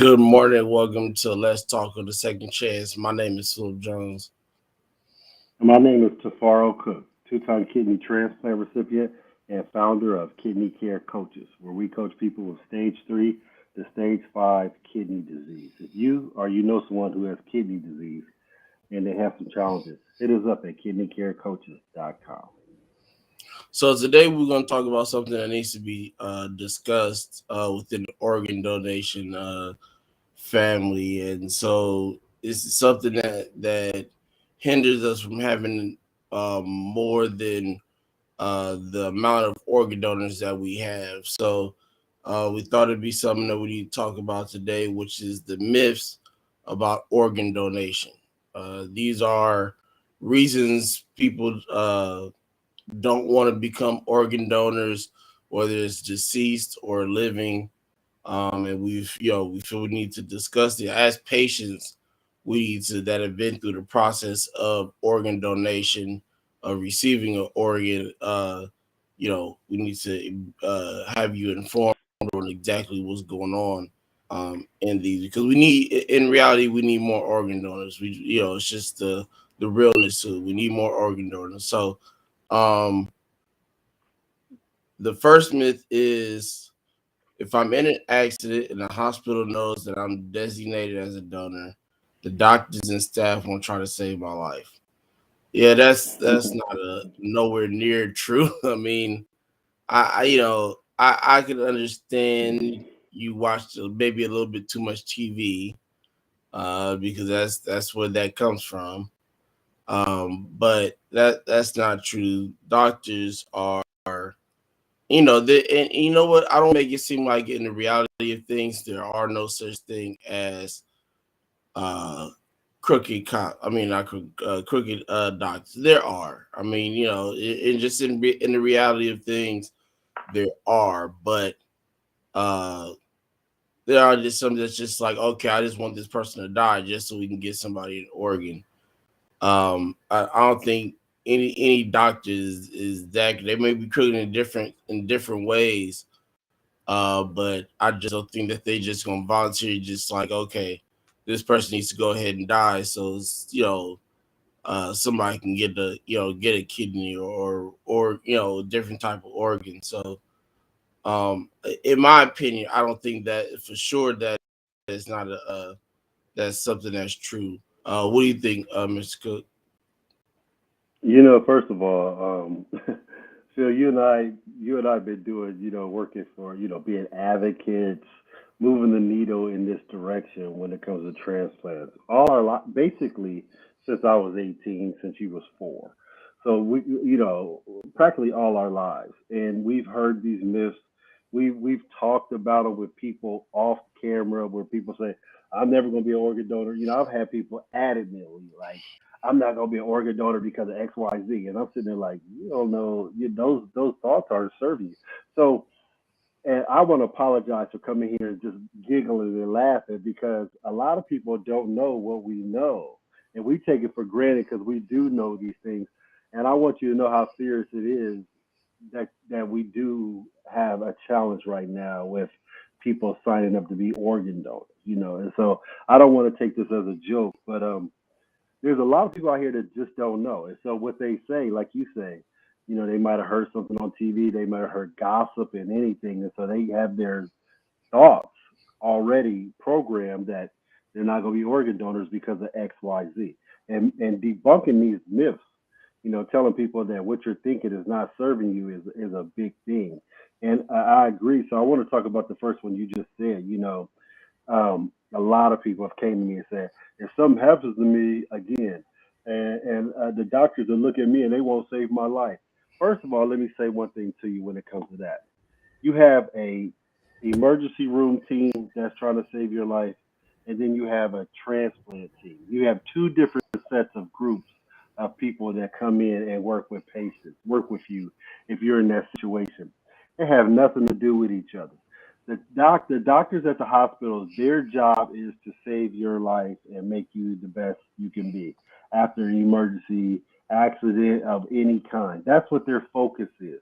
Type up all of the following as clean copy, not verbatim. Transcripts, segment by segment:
Good morning. Welcome to Let's Talk of the Second Chance. My name is Philip Jones. My name is Tafaro Cook, two-time kidney transplant recipient and founder of Kidney Care Coaches, where we coach people with stage 3 to stage 5 kidney disease. If you or you know someone who has kidney disease and they have some challenges, hit us up at kidneycarecoaches.com. So today we're going to talk about something that needs to be discussed within the organ donation family, and so it's something that hinders us from having more than the amount of organ donors that we have. So we thought it'd be something that we need to talk about today, which is the myths about organ donation. These are reasons people don't want to become organ donors, whether it's deceased or living. And we feel we need to discuss it as patients. We need to that have been through the process of organ donation, of receiving an organ. We need to have you informed on exactly what's going on in these, because in reality, we need more organ donors. It's just the realness to it. We need more organ donors. So, um, the first myth is, if I'm in an accident and the hospital knows that I'm designated as a donor, the doctors and staff won't try to save my life. Yeah, that's not a nowhere near true. I mean, I can understand you watched maybe a little bit too much TV, because that's where that comes from. But that's not true. Doctors are, and you know what? I don't make it seem like in the reality of things there are no such thing as uh crooked cop. I mean, not crooked doctors. There are. I mean, just in the reality of things, there are, but uh there are just some that's just like, okay, I just want this person to die just so we can get somebody an organ. I don't think any doctor is that. They may be crooked in different ways, but I just don't think that they just gonna volunteer, just like, okay, this person needs to go ahead and die, so somebody can get a kidney or a different type of organ. So in my opinion, I don't think that for sure that it's not that's something that's true. What do you think, Mr. Cook? First of all, Phil, you and I have been doing, working for, being advocates, moving the needle in this direction when it comes to transplants. Basically, since I was 18, since you was 4. So practically all our lives, and we've heard these myths. We've talked about them with people off camera, where people say, "I'm never going to be an organ donor." I've had people adamantly like, I'm not gonna be an organ donor because of X, Y, Z. And I'm sitting there like, you don't know, those thoughts aren't serving you. So, and I want to apologize for coming here and just giggling and laughing, because a lot of people don't know what we know, and we take it for granted because we do know these things. And I want you to know how serious it is that we do have a challenge right now with people signing up to be organ donors. And so I don't want to take this as a joke, but there's a lot of people out here that just don't know. And so what they say, like you say, they might have heard something on TV, they might have heard gossip and anything, and so they have their thoughts already programmed that they're not going to be organ donors because of X, Y, Z. And debunking these myths, telling people that what you're thinking is not serving you is a big thing. And I agree. So I want to talk about the first one you just said. A lot of people have came to me and said, if something happens to me again, and the doctors will look at me and they won't save my life. First of all, let me say one thing to you when it comes to that. You have a emergency room team that's trying to save your life, and then you have a transplant team. You have two different sets of groups of people that come in and work with patients, work with you if you're in that situation. They have nothing to do with each other. The doctors at the hospitals, their job is to save your life and make you the best you can be after an emergency accident of any kind. That's what their focus is.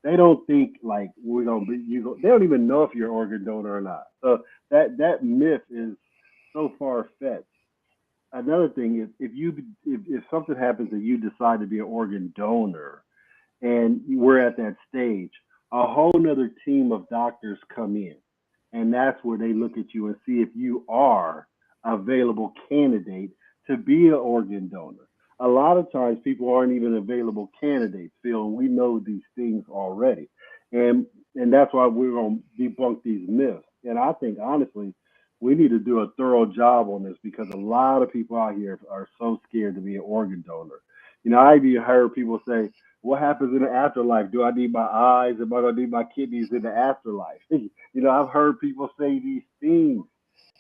They don't think like we're gonna be you. They don't even know if you're an organ donor or not. So that myth is so far fetched. Another thing is if something happens and you decide to be an organ donor, and we're at that stage, a whole nother team of doctors come in, and that's where they look at you and see if you are available candidate to be an organ donor. A lot of times people aren't even available candidates, Phil, and we know these things already. And and that's why we're gonna debunk these myths. And I think honestly, we need to do a thorough job on this because a lot of people out here are so scared to be an organ donor. I've even heard people say, what happens in the afterlife? Do I need my eyes? Am I gonna need my kidneys in the afterlife? I've heard people say these things,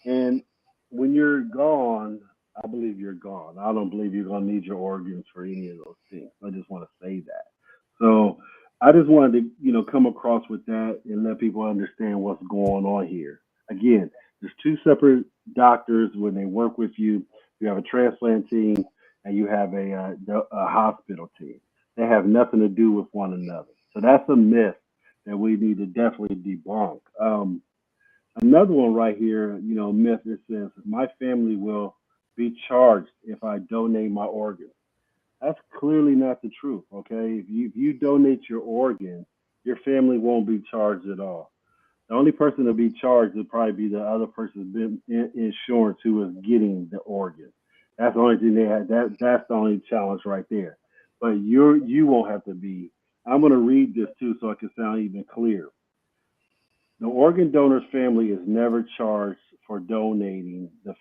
and when you're gone, I believe you're gone. I don't believe you're gonna need your organs for any of those things. I just want to say that. So I just wanted to, come across with that and let people understand what's going on here. Again, there's two separate doctors when they work with you. You have a transplant team and you have a hospital team. They have nothing to do with one another. So that's a myth that we need to definitely debunk. Another one right here, myth that says my family will be charged if I donate my organs. That's clearly not the truth. Okay, if you donate your organ, your family won't be charged at all. The only person to be charged would probably be the other person's insurance who is getting the organ. That's the only thing they have. That's the only challenge right there. But you won't have to be. I'm going to read this too, so I can sound even clearer. The organ donor's family is never charged for donating. The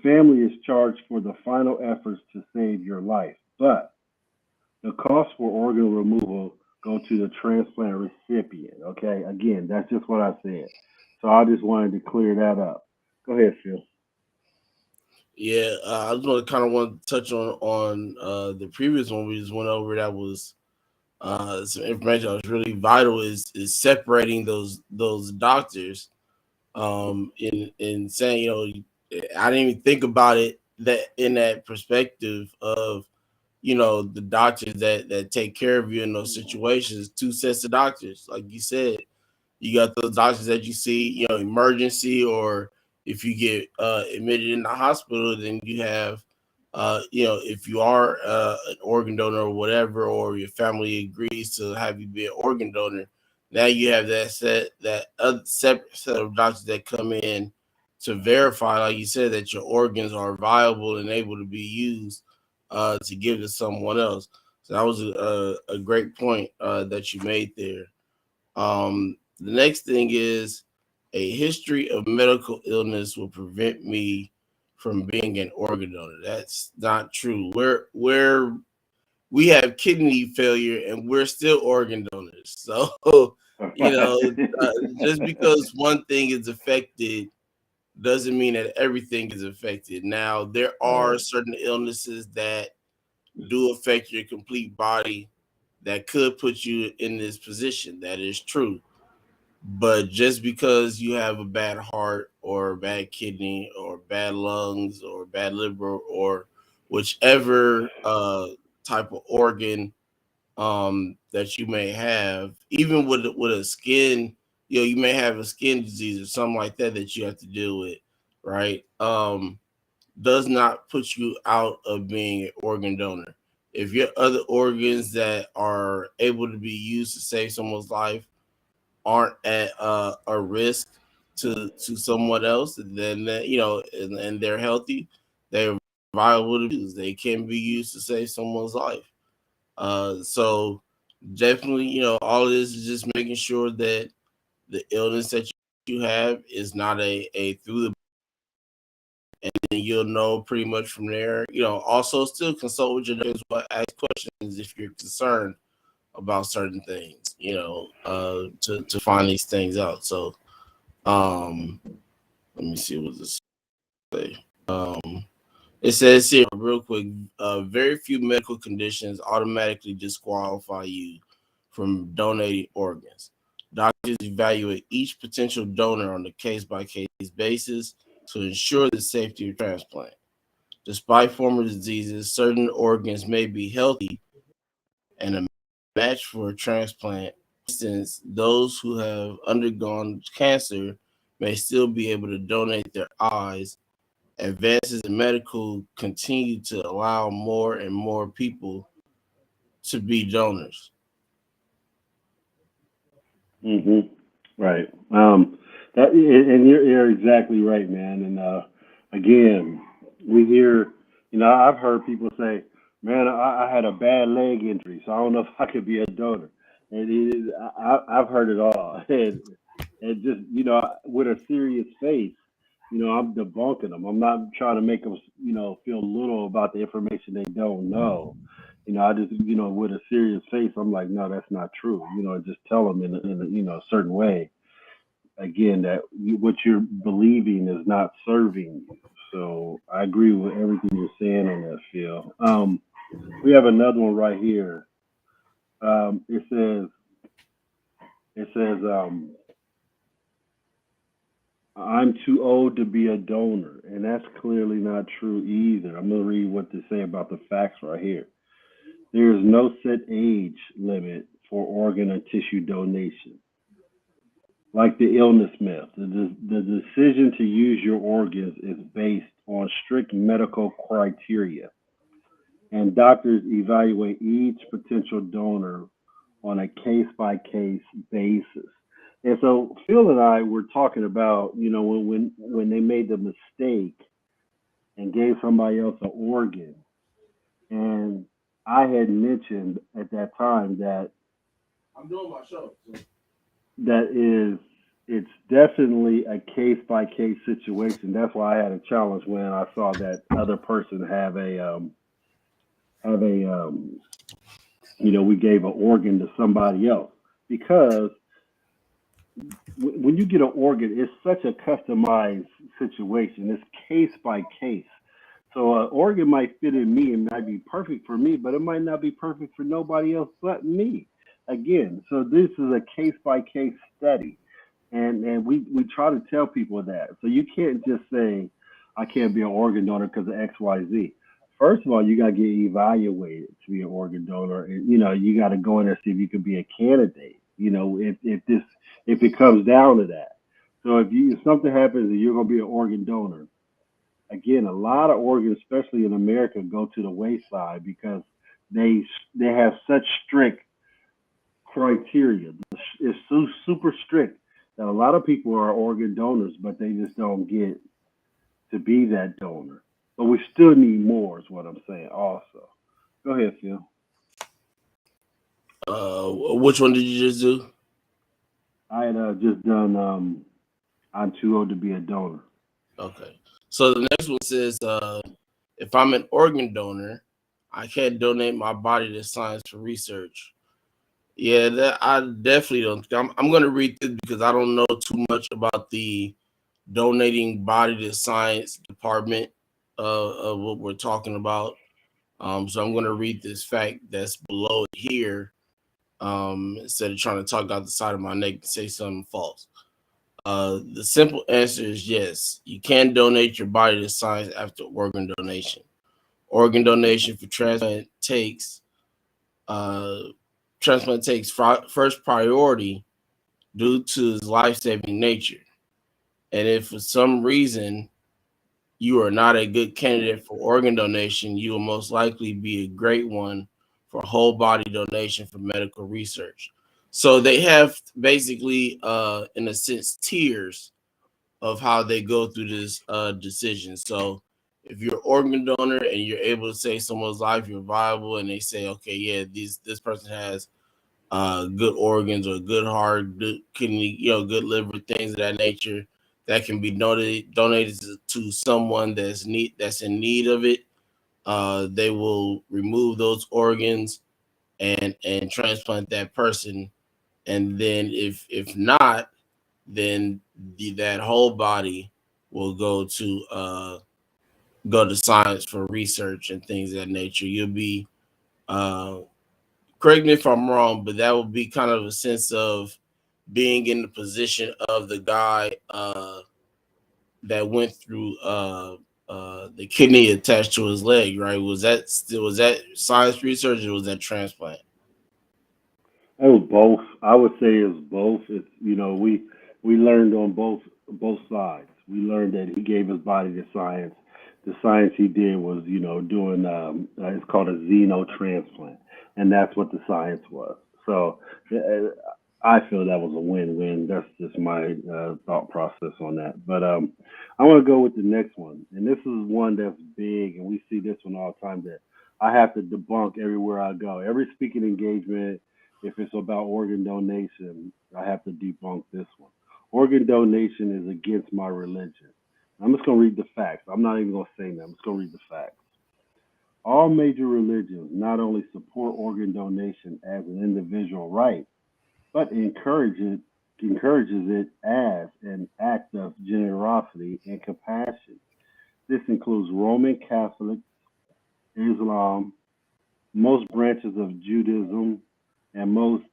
family is charged for the final efforts to save your life, but the cost for organ removal go to the transplant recipient. Okay, again, that's just what I said. So I just wanted to clear that up. Go ahead, Phil. Yeah, I just kind of want to touch on the previous one we just went over. That was some information that was really vital. Is separating those doctors. In saying, I didn't even think about it that in that perspective of, the doctors that take care of you in those situations. Two sets of doctors, like you said. You got those doctors that you see, emergency, or if you get admitted in the hospital, then you have, if you are an organ donor or whatever, or your family agrees to have you be an organ donor, now you have that other separate set of doctors that come in to verify, like you said, that your organs are viable and able to be used to give to someone else. So that was a great point that you made there. The next thing is a history of medical illness will prevent me from being an organ donor. That's not true. We have kidney failure and we're still organ donors. So, All you right. know, uh, just because one thing is affected doesn't mean that everything is affected. Now, there are Right. certain illnesses that do affect your complete body that could put you in this position. That is true. But just because you have a bad heart or a bad kidney or bad lungs or bad liver or whichever type of organ that you may have, even with a skin, you may have a skin disease or something like that that you have to deal with, right? Does not put you out of being an organ donor. If your other organs that are able to be used to save someone's life aren't at a risk to someone else, then and they're healthy, they're viable to use. They can be used to save someone's life. So definitely, all of this is just making sure that the illness that you have is not a through the, and then you'll know pretty much from there. Also still consult with your doctors, ask questions if you're concerned about certain things, to find these things out. So um, let me see what this say. Um, it says here real quick, very few medical conditions automatically disqualify you from donating organs. Doctors evaluate each potential donor on a case by case basis to ensure the safety of transplant. Despite former diseases, certain organs may be healthy and match for a transplant. For instance, those who have undergone cancer may still be able to donate their eyes. Advances in medical continue to allow more and more people to be donors. Hmm. Right. That and you're exactly right, man. And again, we hear, I've heard people say, "Man, I had a bad leg injury, so I don't know if I could be a donor." And I've heard it all, and just with a serious face, I'm debunking them. I'm not trying to make them, feel little about the information they don't know. I just, with a serious face, I'm like, no, that's not true. Just tell them in a a certain way. Again, that what you're believing is not serving you. So I agree with everything you're saying on that, Phil. We have another one right here. It says, it says, I'm too old to be a donor, and that's clearly not true either. I'm gonna read what they say about the facts right here. There is no set age limit for organ or tissue donation. Like the illness myth, the decision to use your organs is based on strict medical criteria, and doctors evaluate each potential donor on a case by case basis. And so Phil and I were talking about, when they made the mistake and gave somebody else an organ, and I had mentioned at that time that I'm doing my show. So. that is it's definitely a case by case situation. That's why I had a challenge when I saw that other person have a we gave an organ to somebody else, because when you get an organ, it's such a customized situation. It's case by case. So an organ might fit in me and might be perfect for me, but it might not be perfect for nobody else but me. Again, so this is a case by case study, and we try to tell people that. So you can't just say I can't be an organ donor because of X Y Z. First of all, you got to get evaluated to be an organ donor, and you got to go in there and see if you can be a candidate. If it comes down to that. So if something happens and you're going to be an organ donor, again, a lot of organs, especially in America, go to the wayside because they they have such strict criteria. It's so super strict that a lot of people are organ donors, but they just don't get to be that donor. But we still need more, is what I'm saying. Also, go ahead, Phil. Which one did you just do? I had just done. I'm too old to be a donor. Okay. So the next one says, if I'm an organ donor, I can't donate my body to science for research. Yeah, that I definitely don't. I'm going to read this because I don't know too much about the donating body to science department of what we're talking about. So I'm going to read this fact that's below it here, instead of trying to talk out the side of my neck and say something false. The simple answer is yes. You can donate your body to science after organ donation. Organ donation for uh, transplant takes first priority due to its life-saving nature. And if for some reason you are not a good candidate for organ donation, you will most likely be a great one for whole body donation for medical research. So they have basically, in a sense, tiers of how they go through this decision. So if you're an organ donor and you're able to save someone's life, you're viable, and they say, okay, yeah, this person has good organs or good heart, good kidney, good liver, things of that nature that can be donated to someone that's in need of it. They will remove those organs and transplant that person. And then if not, then that whole body will go to science for research and things of that nature. You'll be uh, correct me if I'm wrong, but that would be kind of a sense of being in the position of the guy that went through the kidney attached to his leg, right? Was that science research or was that transplant? It was both. I would say it's both. It's we learned on both sides. We learned that he gave his body the science. The science he did was doing it's called a xenotransplant, and that's what the science was. So uh, I feel that was a win-win. That's just my thought process on that. But I want to go with the next one, and this is one that's big, and we see this one all the time that I have to debunk everywhere I go. Every speaking engagement, if it's about organ donation, I have to debunk this one. Organ donation is against my religion. I'm just going to read the facts. I'm not even going to say that. I'm just going to read the facts. All major religions not only support organ donation as an individual right, but encourages it as an act of generosity and compassion. This includes Roman Catholics, Islam, most branches of Judaism, and most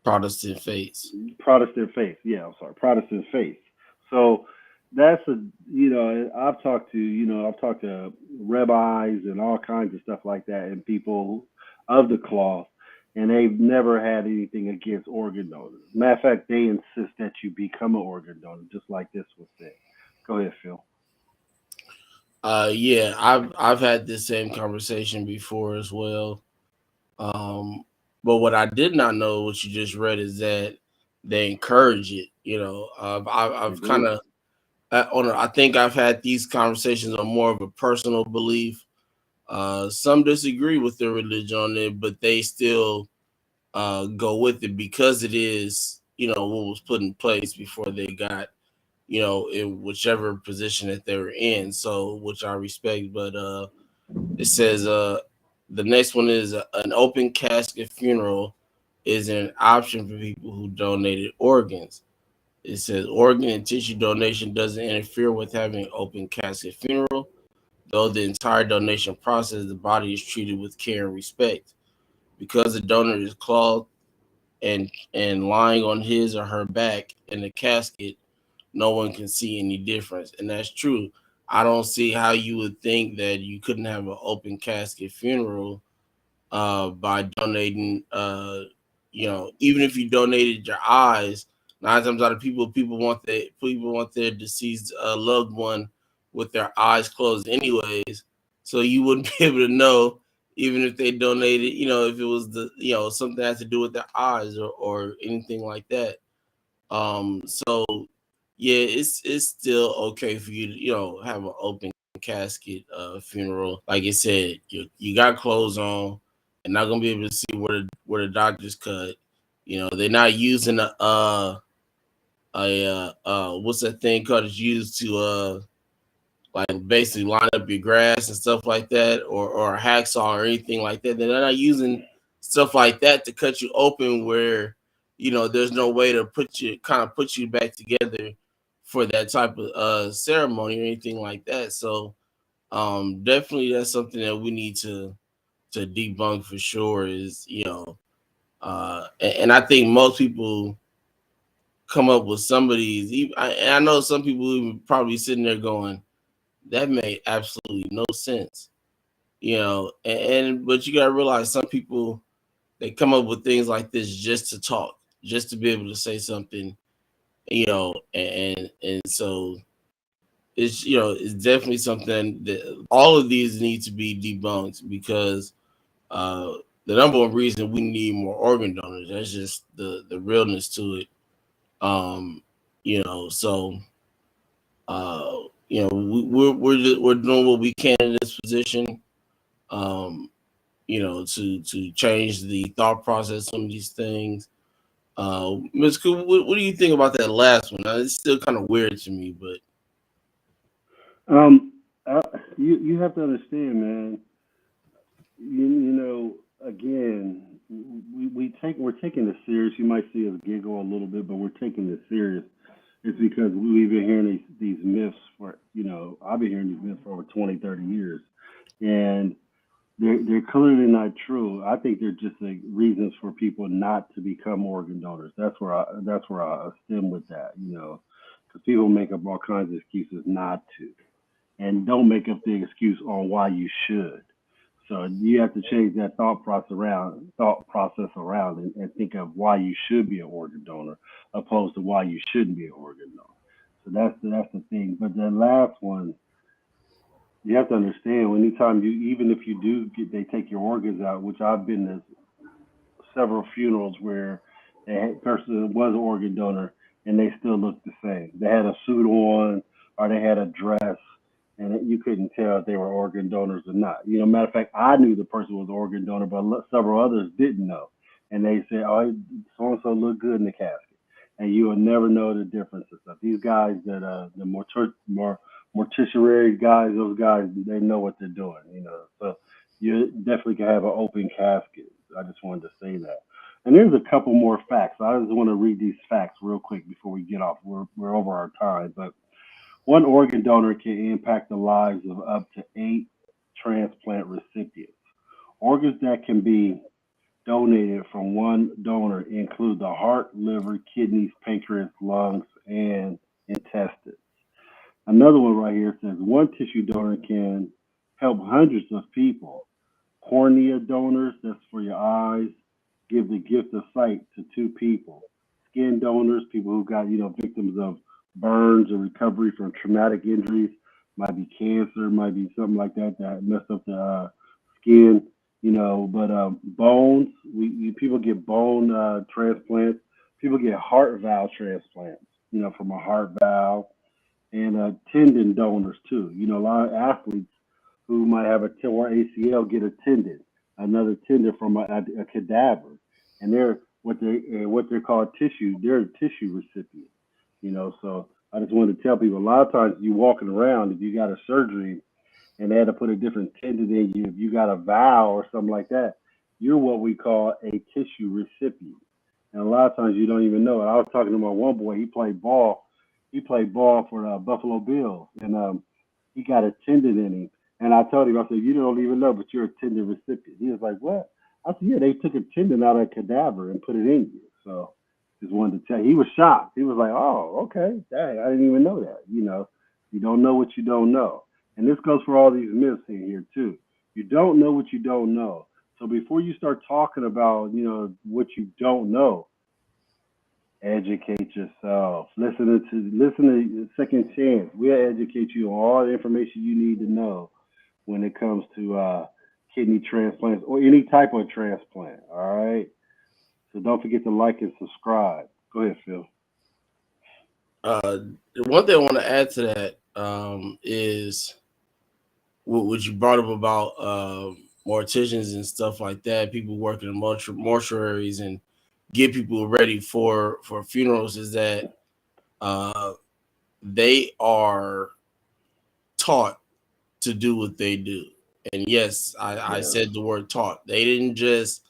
Protestant faiths. Protestant faith. Yeah, I'm sorry, Protestant faith. So that's I've talked to rabbis and all kinds of stuff like that, and people of the cloth, and they've never had anything against organ donors. Matter of fact, they insist that you become an organ donor, just like this was said. Go ahead, Phil. Yeah, I've had this same conversation before as well. Um, but what I did not know, what you just read, is that they encourage it. They I've kind do. of I think I've had these conversations on more of a personal belief. Some disagree with their religion on it, but they still go with it because it is, what was put in place before they got, in whichever position that they were in. So, which I respect. But it says the next one is an open casket funeral is an option for people who donated organs. It says organ and tissue donation doesn't interfere with having an open casket funeral. Though the entire donation process, the body is treated with care and respect. Because the donor is clothed and lying on his or her back in the casket, no one can see any difference. And that's true. I don't see how you would think that you couldn't have an open casket funeral by donating. Even if you donated your eyes, nine times out of people want their deceased loved one with their eyes closed, anyways. So you wouldn't be able to know, even if they donated. If it was something that has to do with their eyes or anything like that. So yeah, it's still okay for you to have an open casket funeral. Like I said, you got clothes on, and not gonna be able to see where the doctors cut. They're not using what's that thing called? It's used to like basically line up your grass and stuff like that, or a hacksaw or anything like that. They're not using stuff like that to cut you open where there's no way to put you back together for that type of ceremony or anything like that. So definitely that's something that we need to debunk for sure. Is and I think most people come up with some of these. And I know some people even probably sitting there going, that made absolutely no sense. But you gotta realize some people, they come up with things like this just to talk, just to be able to say something, and so it's definitely something that all of these need to be debunked because uh the number one reason we need more organ donors, that's just the realness to it. um so we're doing what we can in this position, um, to change the thought process on these things. Ms. Cooper, what do you think about that last one? It's still kind of weird to me, but Um, uh, you have to understand, man. Again, we're taking this serious. You might see us giggle a little bit, but we're taking this serious. It's because we've been hearing these myths for I've been hearing these myths for over 20, 30 years, and they're clearly not true. I think they're just like reasons for people not to become organ donors. That's where I stem with that. Because people make up all kinds of excuses not to, and don't make up the excuse on why you should. So you have to change that thought process around, and think of why you should be an organ donor, opposed to why you shouldn't be an organ donor. So that's the thing. But the last one, you have to understand. Anytime you, even if you do get, they take your organs out, which I've been to several funerals where the person was an organ donor and they still looked the same. They had a suit on or they had a dress, and you couldn't tell if they were organ donors or not. Matter of fact, I knew the person was an organ donor, but several others didn't know, and they said, "Oh, so and so looked good in the casket," and you will never know the difference and stuff. These guys that the more mortuary guys, those guys, they know what they're doing. So you definitely can have an open casket. I just wanted to say that. And there's a couple more facts. I just want to read these facts real quick before we get off. We're over our time, but one organ donor can impact the lives of up to 8 transplant recipients. Organs that can be donated from one donor include the heart, liver, kidneys, pancreas, lungs, and intestines. Another one right here says one tissue donor can help hundreds of people. Cornea donors, that's for your eyes, give the gift of sight to 2 people. Skin donors, people who got, victims of burns or recovery from traumatic injuries, might be cancer, might be something like that that messed up the skin, But bones, people get bone transplants. People get heart valve transplants, from a heart valve, and tendon donors too. A lot of athletes who might have a torn ACL get a tendon, another tendon from a cadaver, and they're what they're called tissue. They're a tissue recipient. So I just wanted to tell people a lot of times you walking around, if you got a surgery and they had to put a different tendon in you, if you got a valve or something like that, you're what we call a tissue recipient. And a lot of times you don't even know it. I was talking to my one boy. He played ball. He played ball for the Buffalo Bills, and he got a tendon in him. And I told him, I said, "You don't even know, but you're a tendon recipient." He was like, "What?" I said, "Yeah, they took a tendon out of a cadaver and put it in you." So just wanted to tell. He was shocked. He was like, "Oh, okay, dang, I didn't even know that." You don't know what you don't know, and this goes for all these myths in here too. You don't know what you don't know. So before you start talking about, what you don't know, educate yourself. Listen to Second Chance. We'll educate you on all the information you need to know when it comes to kidney transplants or any type of transplant. All right. So don't forget to like and subscribe. Go ahead, Phil. The one thing I want to add to that is what you brought up about morticians and stuff like that, people working in mortuaries and get people ready for funerals, is that uh, they are taught to do what they do. And yes, I Yes. said the word taught. They didn't just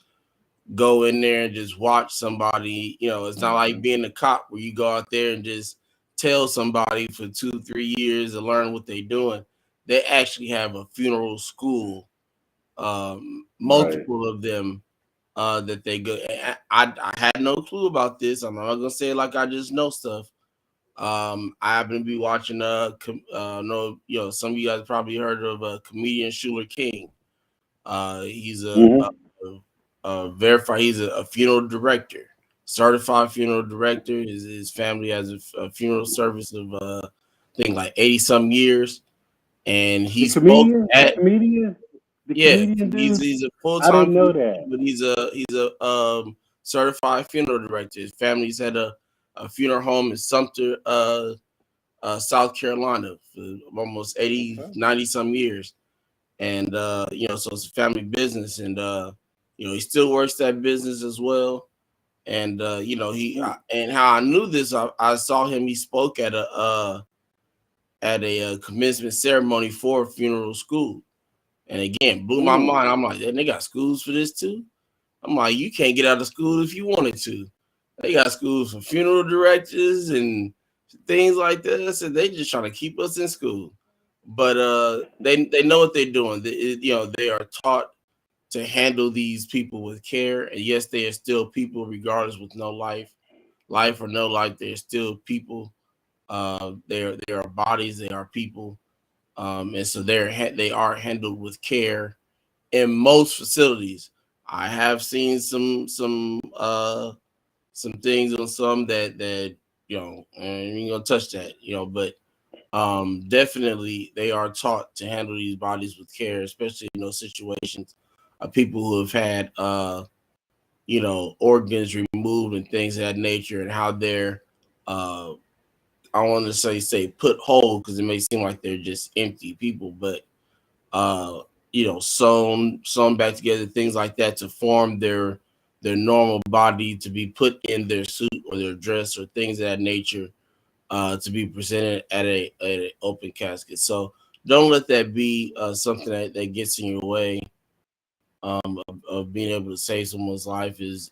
go in there and just watch somebody. It's not like Hmm. being a cop where you go out there and just tell somebody for 2 3 years to learn what they're doing. They actually have a funeral school, Right. multiple of them that they go. I had no clue about this. I'm not gonna say it like I just know stuff. I happen to be watching no, some of you guys probably heard of comedian Schuler King. He's Hmm. a verified. He's a funeral director, certified funeral director. His family has a funeral service of I think like 80 some years, and The he spoke comedian, the at comedian, the yeah. comedian dude. He's a full I time didn't know comedian, that. but he's a certified funeral director. His family's had a funeral home in Sumter, South Carolina for almost 80, Okay. 90 some years. And so it's a family business, and he still works that business as well. And Mm. and how I knew this, I saw him. He spoke at a commencement ceremony for a funeral school, and again blew my Mm. mind. I'm like, they got schools for this too. I'm like, you can't get out of school if you wanted to. They got schools for funeral directors and things like this, and they just trying to keep us in school. But they know what they're doing. They are taught to handle these people with care. And yes, they are still people, regardless with no life or no life. They're still people. They are bodies. They are people. And so they are handled with care in most facilities. I have seen some things on some that and you're gonna touch that, but definitely they are taught to handle these bodies with care, especially in those situations of people who have had organs removed and things of that nature, and how they're uh I want to say put whole, because it may seem like they're just empty people, but uh, sewn back together, things like that, to form their normal body, to be put in their suit or their dress or things of that nature, to be presented at a open casket. So don't let that be something that gets in your way, of being able to save someone's life, is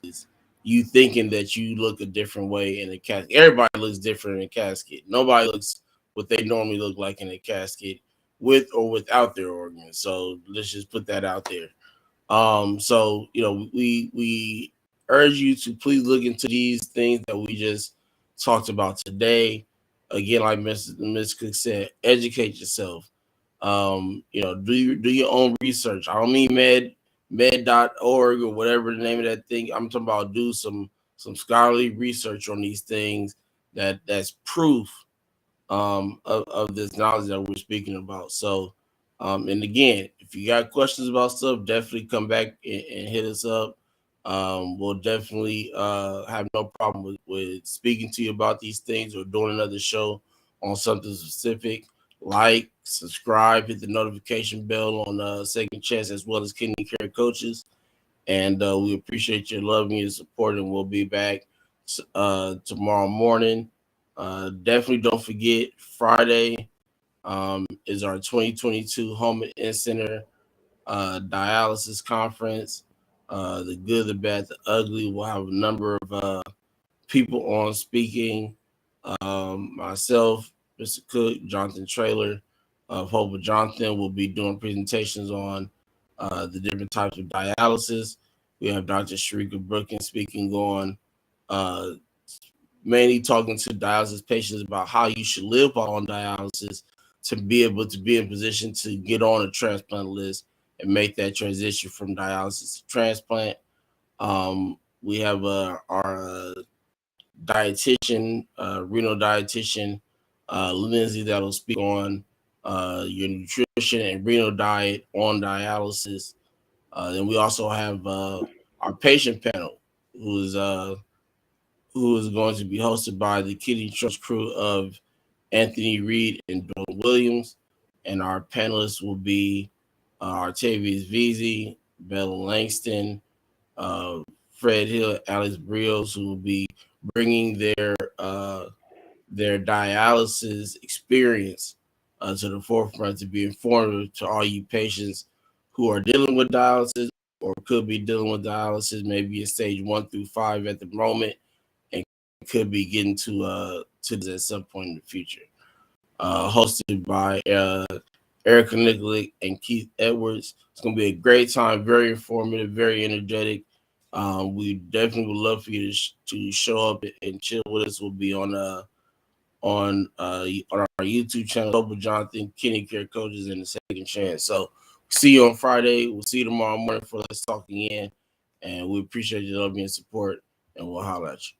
you thinking that you look a different way in a casket. Everybody looks different in a casket. Nobody looks what they normally look like in a casket, with or without their organs. So let's just put that out there. So we urge you to please look into these things that we just talked about today. Again, like Miss Cook said, educate yourself. Do your own research. I don't mean med.org or whatever the name of that thing. I'm talking about do some scholarly research on these things that's proof of this knowledge that we're speaking about. So, and again, if you got questions about stuff, definitely come back and hit us up. We'll definitely have no problem with speaking to you about these things, or doing another show on something specific. Like, subscribe, hit the notification bell on Second Chance, as well as Kidney Care Coaches. And we appreciate your love and your support, and we'll be back tomorrow morning. Definitely don't forget, Friday is our 2022 Home and Center dialysis conference. The good, the bad, the ugly. We'll have a number of people on speaking. Myself, Mr. Cook, Jonathan Trailer of Hope of Jonathan will be doing presentations on the different types of dialysis. We have Dr. Sharika Brookins speaking on uh, mainly talking to dialysis patients about how you should live while on dialysis, to be able to be in position to get on a transplant list and make that transition from dialysis to transplant. We have our dietitian, renal dietitian, Lindsay, that'll speak on your nutrition and renal diet on dialysis. Then we also have our patient panel, who's who is going to be hosted by the Kidney Trust crew of Anthony Reed and Dawn Williams. And our panelists will be Artavius Veazey, Bella Langston, uh, Fred Hill, Alex Brios, who will be bringing their dialysis experience to the forefront, to be informative to all you patients who are dealing with dialysis, or could be dealing with dialysis, maybe in stage 1 through 5 at the moment, and could be getting to this at some point in the future. Hosted by Erica Nicolay and Keith Edwards. It's going to be a great time, very informative, very energetic. We definitely would love for you to show up and chill with us. We'll be on our YouTube channel, Global Jonathan, Kidney Care Coaches, and the Second Chance. So see you on Friday. We'll see you tomorrow morning for Let's Talk Again. And we appreciate your love and support, and we'll holler at you.